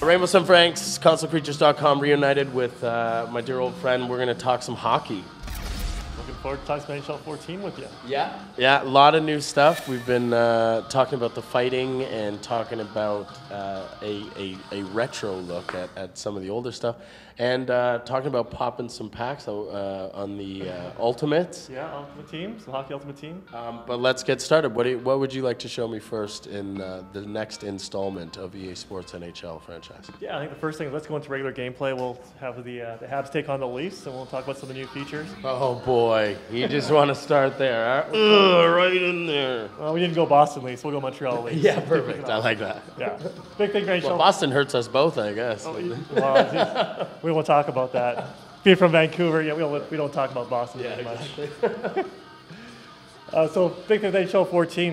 Rainbow Sun Franks, ConsoleCreatures.com, reunited with my dear old friend. We're going to talk some hockey. Looking forward to talking some NHL 14 with you. Yeah, a lot of new stuff. We've been talking about the fighting and talking about a retro look at some of the older stuff, and talking about popping some packs on the Ultimates. Yeah, Ultimate Team, some Hockey Ultimate Team. But let's get started. What would you like to show me first in the next installment of EA Sports NHL franchise? Yeah, I think the first thing, let's go into regular gameplay. We'll have the Habs take on the Leafs, and we'll talk about some of the new features. Oh boy, you just want to start there, huh? Right in there. Well, we didn't go Boston Leafs, we'll go Montreal Leafs. Yeah, perfect. I like that. Yeah, big thing for NHL. Well, Boston hurts us both, I guess. Well, we won't talk about that. Being from Vancouver, yeah, we don't talk about Boston very much. Exactly. So big thing with NHL 14,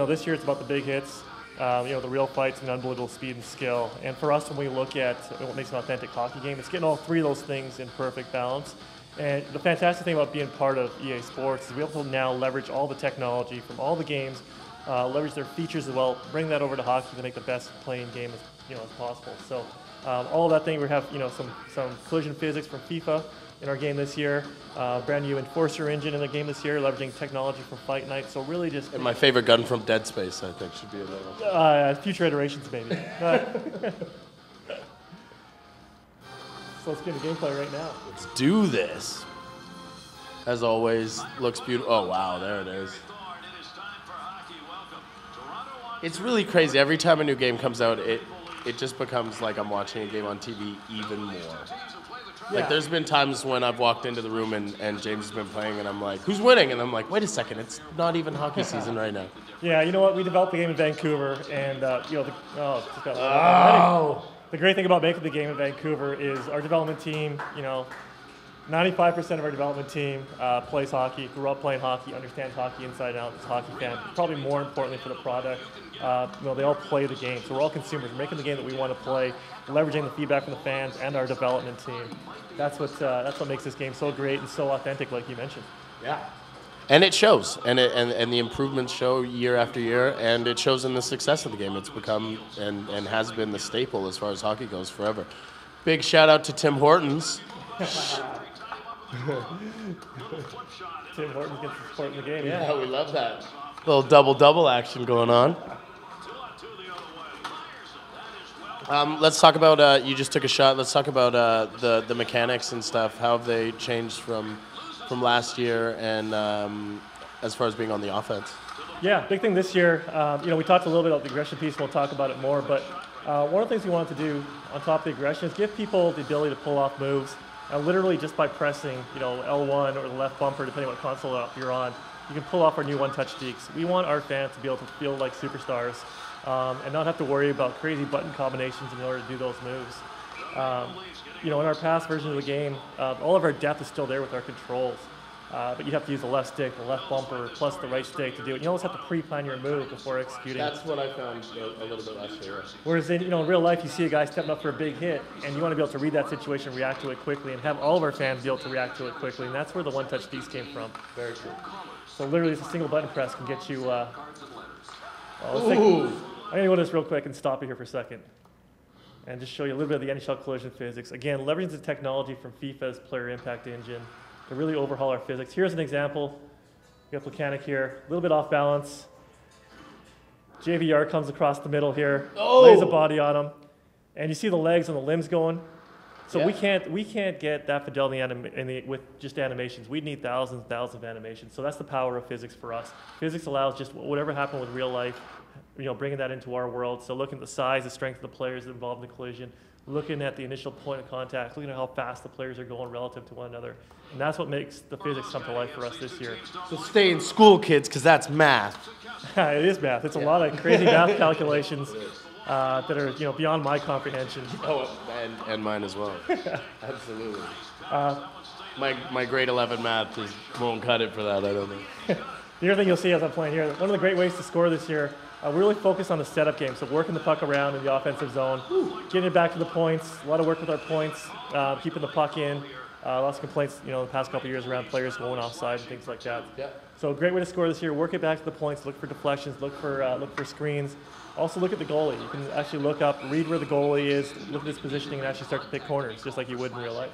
this year it's about the big hits, the real fights and unbelievable speed and skill. And for us, when we look at what makes an authentic hockey game, it's getting all three of those things in perfect balance. And the fantastic thing about being part of EA Sports is we're able to now leverage all the technology from all the games, leverage their features as well, bring that over to hockey to make the best playing game as possible. So all of that thing, we have some collision physics from FIFA in our game this year, brand new Enforcer engine in the game this year, leveraging technology from Fight Night. So really just... And my favorite gun from Dead Space, I think, should be available. Future iterations, maybe. So let's get into gameplay right now. Let's do this. As always, looks beautiful. Oh, wow, there it is. It's really crazy. Every time a new game comes out, it just becomes like I'm watching a game on TV even more. Yeah. Like, there's been times when I've walked into the room and James has been playing, and I'm like, who's winning? And I'm like, wait a second, it's not even hockey season right now. Yeah, you know what? We developed the game in Vancouver, and the great thing about making the game in Vancouver is our development team, 95% of our development team plays hockey, grew up playing hockey, understands hockey inside and out, is a hockey fan. Probably more importantly for the product, they all play the game. So we're all consumers. We're making the game that we want to play, leveraging the feedback from the fans and our development team. That's what makes this game so great and so authentic, like you mentioned. Yeah. And it shows, and the improvements show year after year, and it shows in the success of the game. It's become and has been the staple as far as hockey goes forever. Big shout out to Tim Hortons. Tim Hortons gets the support in the game. Yeah, we love that. Little double action going on. Let's talk about, you just took a shot, let's talk about the mechanics and stuff. How have they changed from last year and as far as being on the offense? Yeah, big thing this year, we talked a little bit about the aggression piece, we'll talk about it more, but one of the things we wanted to do on top of the aggression is give people the ability to pull off moves, literally just by pressing, L1 or the left bumper, depending on what console you're on, you can pull off our new one-touch deeks. We want our fans to be able to feel like superstars and not have to worry about crazy button combinations in order to do those moves. In our past version of the game, all of our depth is still there with our controls, but you have to use the left stick, the left bumper, plus the right stick to do it. You almost have to pre-plan your move before executing. That's what I found a little bit less here. Whereas in real life, you see a guy stepping up for a big hit, and you want to be able to read that situation, react to it quickly, and have all of our fans be able to react to it quickly, and that's where the one-touch deeks came from. Very true. So literally, just a single button press can get you. I'm going to go this real quick and stop you here for a second, and just show you a little bit of the NHL collision physics. Again, leveraging the technology from FIFA's Player Impact Engine to really overhaul our physics. Here's an example. We got Plekanec here, a little bit off balance. JVR comes across the middle here, lays a body on him, and you see the legs and the limbs going. So we can't get that fidelity with just animations. We'd need thousands of animations. So that's the power of physics for us. Physics allows just whatever happened with real life, bringing that into our world. So looking at the size, the strength of the players involved in the collision, looking at the initial point of contact, looking at how fast the players are going relative to one another. And that's what makes the physics come to life for us this year. So stay in school, kids, because that's math. It is math. It's a lot of crazy math calculations that are beyond my comprehension. Oh, and mine as well. Absolutely. My grade 11 math just won't cut it for that, I don't think. The other thing you'll see as I'm playing here, one of the great ways to score this year, we really focus on the setup game, so working the puck around in the offensive zone, getting it back to the points, a lot of work with our points, keeping the puck in. Lots of complaints, the past couple of years around players going offside and things like that. Yeah. So a great way to score this year. Work it back to the points. Look for deflections. Look for screens. Also look at the goalie. You can actually look up, read where the goalie is, look at his positioning, and actually start to pick corners, just like you would in real life.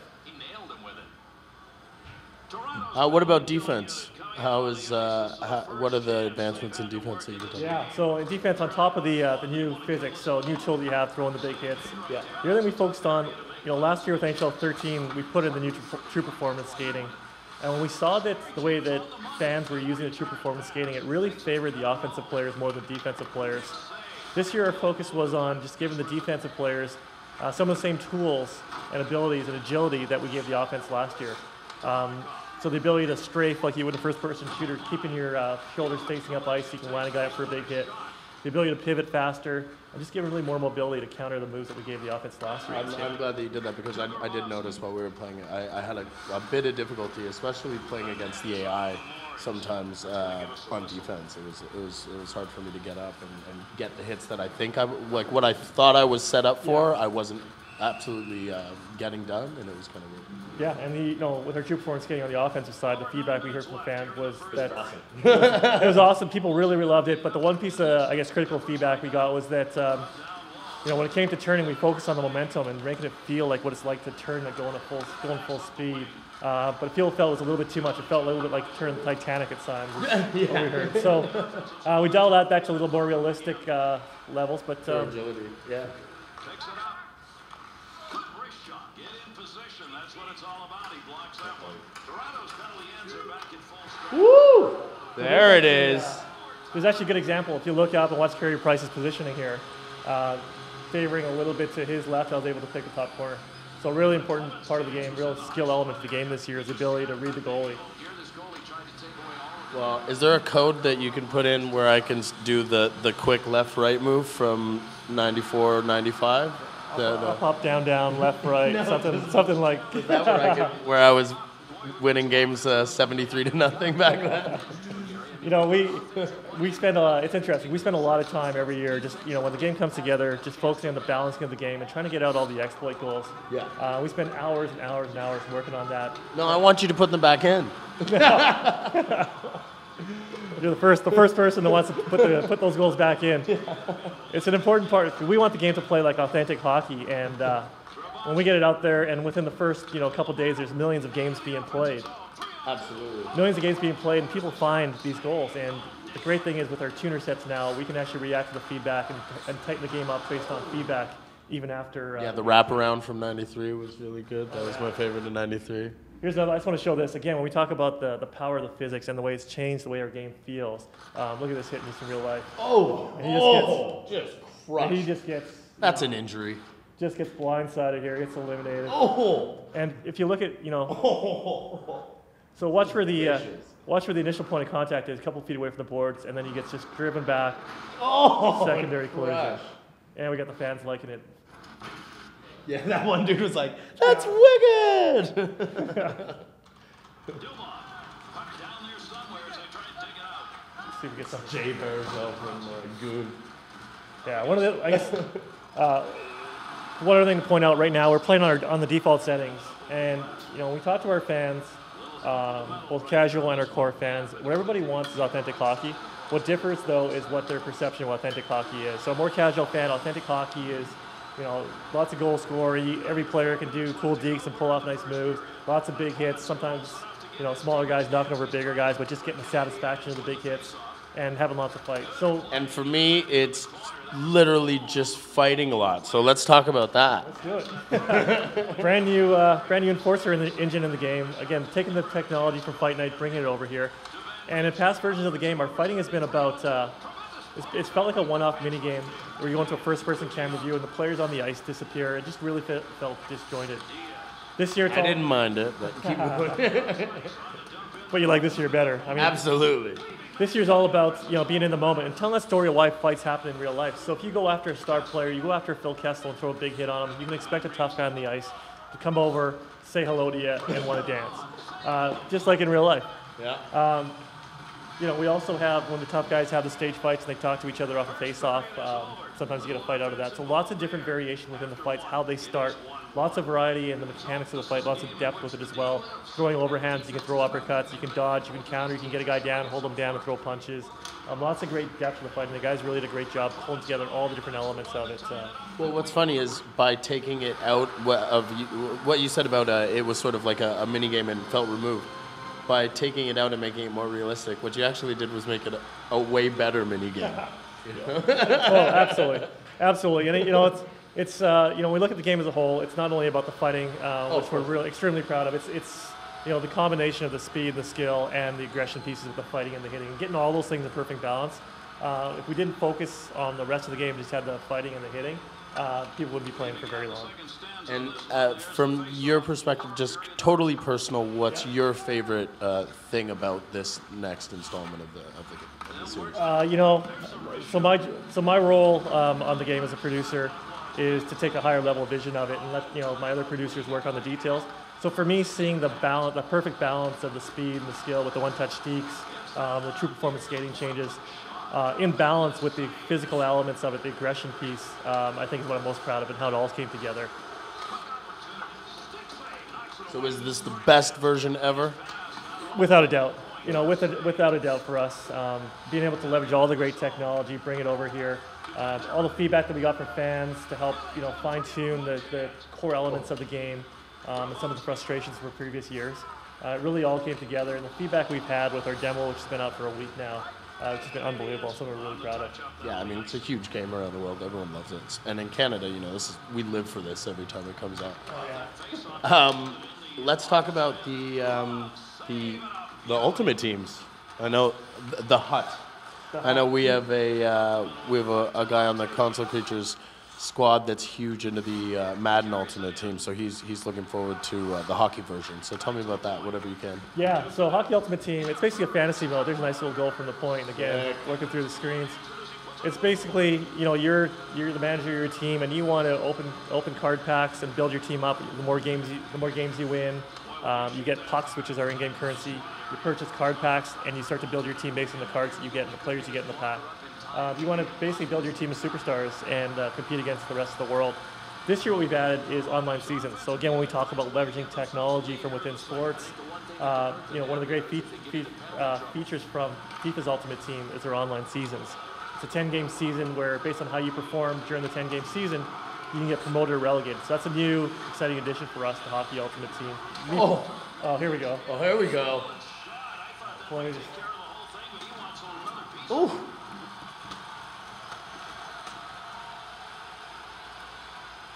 What about defense? What are the advancements in defense that you can talk about? Yeah, so in defense, on top of the new physics, so new tool that you have, throwing the big hits. Yeah. The other thing we focused on, last year with NHL 13, we put in the new true performance skating. And when we saw that the way that fans were using the true performance skating, it really favored the offensive players more than defensive players. This year, our focus was on just giving the defensive players some of the same tools and abilities and agility that we gave the offense last year. So the ability to strafe like you would a first-person shooter, keeping your shoulders facing up ice so you can line a guy up for a big hit. The ability to pivot faster, and just give really more mobility to counter the moves that we gave the offense last year. I'm glad that you did that because I did notice while we were playing it, I had a bit of difficulty, especially playing against the AI sometimes on defense. It was hard for me to get up and get the hits that I think like what I thought I was set up for. I wasn't absolutely getting done, and it was kind of weird. Yeah, and with our true performance skating on the offensive side, the feedback we heard from the fans was that awesome. It was awesome. People really, really loved it. But the one piece of, critical feedback we got was that, when it came to turning, we focused on the momentum and making it feel like what it's like to turn, like going full speed. But people felt it was a little bit too much. It felt a little bit like turning the Titanic at times. What we heard. So we dialed that back to a little more realistic levels. But agility, yeah. Woo! There it is. There's actually a good example. If you look up and watch Carey Price's positioning here, favoring a little bit to his left, I was able to pick the top corner. So a really important part of the game, real skill element of the game this year is the ability to read the goalie. Well, is there a code that you can put in where I can do the quick left-right move from 94, 95? Up, down, left, right, something like that. Where I was winning games 73-0 back then. We spend it's interesting. We spend a lot of time every year just when the game comes together, just focusing on the balancing of the game and trying to get out all the exploit goals. Yeah. We spend hours and hours and hours working on that. No, I want you to put them back in. You're the first person that wants to put those goals back in. It's an important part. We want the game to play like authentic hockey, and when we get it out there, and within the first couple days, there's millions of games being played. Absolutely. Millions of games being played, and people find these goals. And the great thing is with our tuner sets now, we can actually react to the feedback and tighten the game up based on feedback, even after. The wraparound from #93 was really good. That was my favorite in '93. Here's another. I just want to show this again. When we talk about the power of the physics and the way it's changed the way our game feels, look at this hitting this in real life. Just crushed. And he just gets. That's an injury. Just gets blindsided here. Gets eliminated. And if you look at so watch where the initial point of contact is, a couple feet away from the boards, and then he gets just driven back. Secondary collision. And we got the fans liking it. Yeah, that one dude was like, "That's wicked!" Dumont, puck down there somewhere as they try and dig it out. Let's see if we get some. Jay Barzell from Goon. Yeah, one other thing to point out right now, we're playing on the default settings, and when we talk to our fans, both casual and our core fans, what everybody wants is authentic hockey. What differs though is what their perception of authentic hockey is. So a more casual fan, authentic hockey is lots of goal scoring. Every player can do cool dekes and pull off nice moves. Lots of big hits. Sometimes, smaller guys knocking over bigger guys, but just getting the satisfaction of the big hits and having lots of fight. And for me, it's literally just fighting a lot. So let's talk about that. Let's do it. brand new enforcer engine in the game. Again, taking the technology from Fight Night, bringing it over here. And in past versions of the game, our fighting has been about. It's felt like a one-off mini game where you go into a first-person camera view and the players on the ice disappear. It just really felt disjointed. This year, I didn't mind it, but keep going. But you like this year better. I mean, absolutely. This year's all about being in the moment and telling that story of why fights happen in real life. So if you go after a star player, you go after Phil Kessel and throw a big hit on him, you can expect a tough guy on the ice to come over, say hello to you, and want to dance, just like in real life. Yeah. We also have, when the tough guys have the stage fights and they talk to each other off a face-off, sometimes you get a fight out of that. So lots of different variation within the fights, how they start, lots of variety in the mechanics of the fight, lots of depth with it as well. Throwing overhands, you can throw uppercuts, you can dodge, you can counter, you can get a guy down, hold him down, and throw punches. Lots of great depth in the fight, and the guys really did a great job pulling together all the different elements of it. Well, what's funny is by taking it out what you said about it was sort of like a mini game and felt removed. By taking it out and making it more realistic, what you actually did was make it a way better mini game. Oh, absolutely, absolutely. And it's when we look at the game as a whole, it's not only about the fighting, which we're really extremely proud of. It's the combination of the speed, the skill, and the aggression pieces of the fighting and the hitting, and getting all those things in perfect balance. If we didn't focus on the rest of the game, just had the fighting and the hitting, people wouldn't be playing for very long. And from your perspective, just totally personal, what's your favorite thing about this next installment of the series? So my role on the game as a producer is to take a higher level vision of it and let my other producers work on the details. So for me, seeing the perfect balance of the speed and the skill with the one-touch steaks, the true performance skating changes, in balance with the physical elements of it, the aggression piece, I think is what I'm most proud of and how it all came together. So is this the best version ever? Without a doubt. Without a doubt for us. Being able to leverage all the great technology, bring it over here, all the feedback that we got from fans to help fine-tune the core elements of the game, and some of the frustrations from previous years. It really all came together, and the feedback we've had with our demo, which has been out for a week now, which has been unbelievable. Something we're really proud of. Yeah, I mean, it's a huge game around the world. Everyone loves it. And in Canada, we live for this every time it comes out. Oh, yeah. Let's talk about the Ultimate Teams. I know the Hut. I know we have a guy on the Console Creatures squad that's huge into the Madden Ultimate Team, so he's looking forward to the hockey version. So tell me about that, whatever you can. Yeah, so Hockey Ultimate Team, it's basically a fantasy mode. There's a nice little goal from the point, and again, working through the screens. It's basically, you're the manager of your team, and you want to open card packs and build your team up. The more games you win, you get pucks, which is our in-game currency. You purchase card packs, and you start to build your team based on the cards that you get and the players you get in the pack. You want to basically build your team of superstars and compete against the rest of the world. This year what we've added is online seasons. So again, when we talk about leveraging technology from within sports, one of the great features from FIFA's Ultimate Team is their online seasons. It's a 10-game season where based on how you perform during the 10-game season, you can get promoted or relegated. So that's a new, exciting addition for us, the Hockey Ultimate Team. Oh, here we go. Oh, here we go. Well, let me just... Ooh.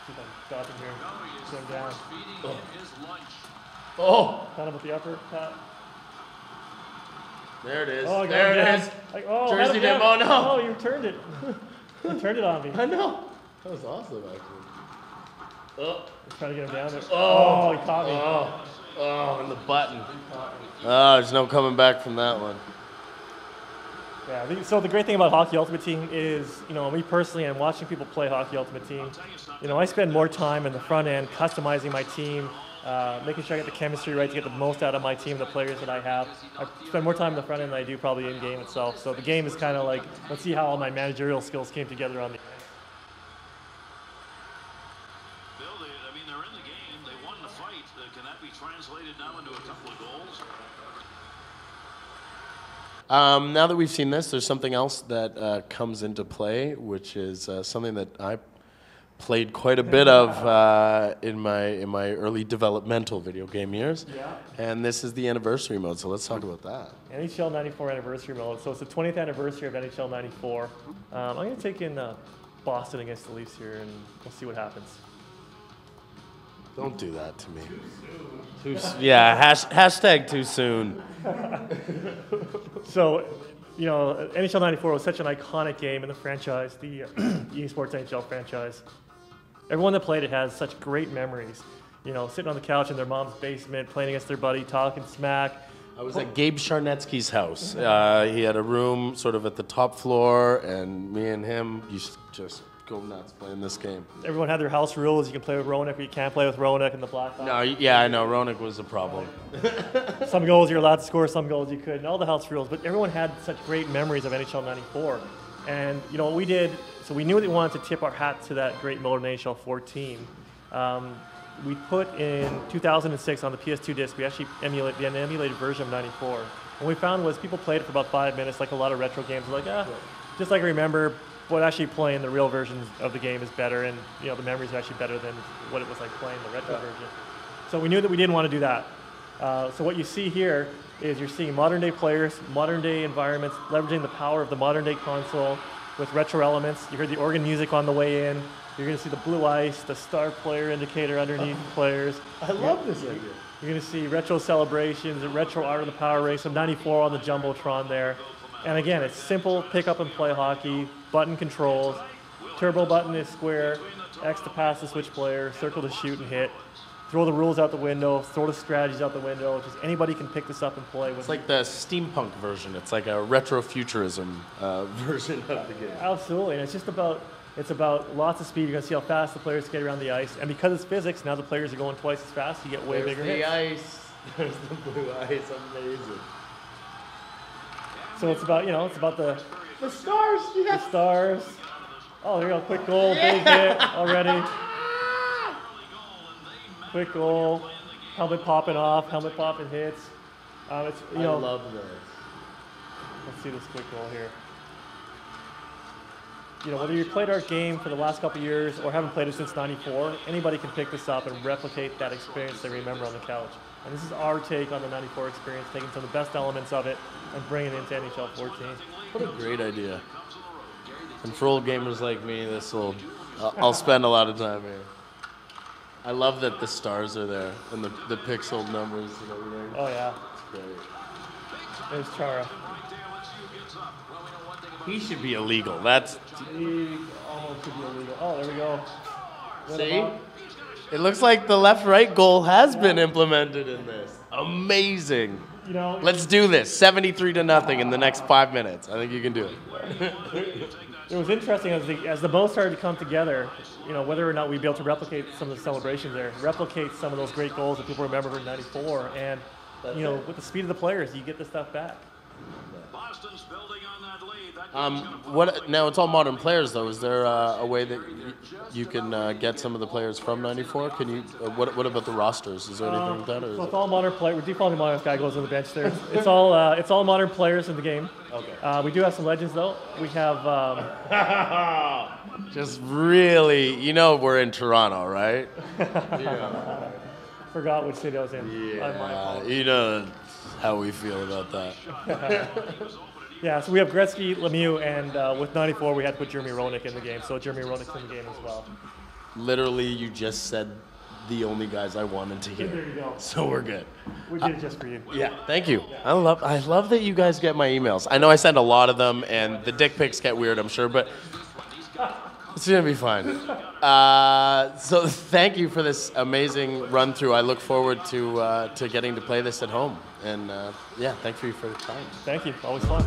See if I can stop him here. Sit him down. Oh. Kind of with the upper pat. There it is. Oh, there it is. Jersey down. Dim. Oh, no. Oh, you turned it. You turned it on me. I know. That was awesome, actually. Oh. Trying to get him down there. Oh, he caught me. Oh, and the button. There's no coming back from that one. Yeah, so the great thing about Hockey Ultimate Team is, me personally, and watching people play Hockey Ultimate Team, I spend more time in the front end customizing my team, making sure I get the chemistry right to get the most out of my team, the players that I have. I spend more time in the front end than I do probably in game itself. So the game is kind of like, let's see how all my managerial skills came together on the They're in the game. They won the fight. Can that be translated now into a couple of goals? Now that we've seen this, there's something else that comes into play, which is something that I played quite a bit of in my early developmental video game years. Yeah. And this is the anniversary mode, so let's talk about that. NHL 94 anniversary mode. So it's the 20th anniversary of NHL 94. I'm going to take in Boston against the Leafs here, and we'll see what happens. Don't do that to me. Hashtag too soon. So, NHL 94 was such an iconic game in the franchise, the EA Sports NHL franchise. Everyone that played it has such great memories. Sitting on the couch in their mom's basement, playing against their buddy, talking smack. I was at Gabe Charnetsky's house. He had a room sort of at the top floor, and me and him used to just go nuts playing this game. Everyone had their house rules. You can play with Roenick, or you can't play with Roenick and the Blackhawks. No, yeah, I know. Roenick was a problem. Some goals you're allowed to score, some goals you couldn't, all the house rules. But everyone had such great memories of NHL 94. And, what we did, so we knew that we wanted to tip our hat to that great mode in NHL 14. we put in 2006 on the PS2 disc, we actually emulated an emulated version of 94. What we found was people played it for about 5 minutes, like a lot of retro games. Like, just like I remember, but actually playing the real version of the game is better, and you know the memories are actually better than what it was like playing the retro version. So we knew that we didn't want to do that. So what you see here is you're seeing modern day players, modern day environments, leveraging the power of the modern day console with retro elements. You heard the organ music on the way in. You're going to see the blue ice, the star player indicator underneath players. I love this idea. You're going to see retro celebrations and retro art of the Power Race, some 94 on the Jumbotron there. And again, it's simple pick up and play hockey, button controls. Turbo button is square, X to pass the switch player, circle to shoot and hit. Throw the rules out the window, throw the strategies out the window. Just anybody can pick this up and play with. It's like the steampunk version. It's like a retrofuturism version of the game. Absolutely, and it's about lots of speed. You're going to see how fast the players skate around the ice. And because it's physics, now the players are going twice as fast. You get way bigger hits. There's the blue ice. Amazing. So it's about, it's about the stars. Yes. the stars. Oh, there you go. Quick goal, big hit already. Quick goal. Helmet popping off. Helmet popping hits. I love this. Let's see this quick goal here. Whether you played our game for the last couple of years or haven't played it since '94, anybody can pick this up and replicate that experience they remember on the couch. And this is our take on the '94 experience, taking some of the best elements of it and bringing it into NHL 14. What a great idea. And for old gamers like me, I'll spend a lot of time here. I love that the stars are there and the pixel numbers and everything. Oh, yeah. It's great. There's Chara. He should be illegal. That's. He almost should be illegal. Oh, there we go. See? It looks like the left-right goal has been implemented in this. Amazing. Let's do this. 73-0 in the next 5 minutes. I think you can do it. It was interesting as the both started to come together, whether or not we'd be able to replicate some of the celebrations there, replicate some of those great goals that people remember from '94, and with the speed of the players, you get this stuff back. Boston's building on that lead. What now? It's all modern players, though. Is there a way that you can get some of the players from '94? Can you? What about the rosters? Is there anything like that? Or so it's all modern players. We're defaulting modern. This guy goes on the bench there. It's all modern players in the game. Okay. We do have some legends though. We have. Just really, we're in Toronto, right? Forgot which city I was in. Yeah. You know how we feel about that. Yeah, so we have Gretzky, Lemieux, and with '94 we had to put Jeremy Roenick in the game. So Jeremy Roenick's in the game as well. Literally, you just said the only guys I wanted to hear. There you go. So we're good. We did it just for you. Yeah, thank you. I love that you guys get my emails. I know I send a lot of them, and the dick pics get weird, I'm sure, but it's gonna be fine. So thank you for this amazing run through. I look forward to getting to play this at home, and thank you for your time. Thank you. Always fun.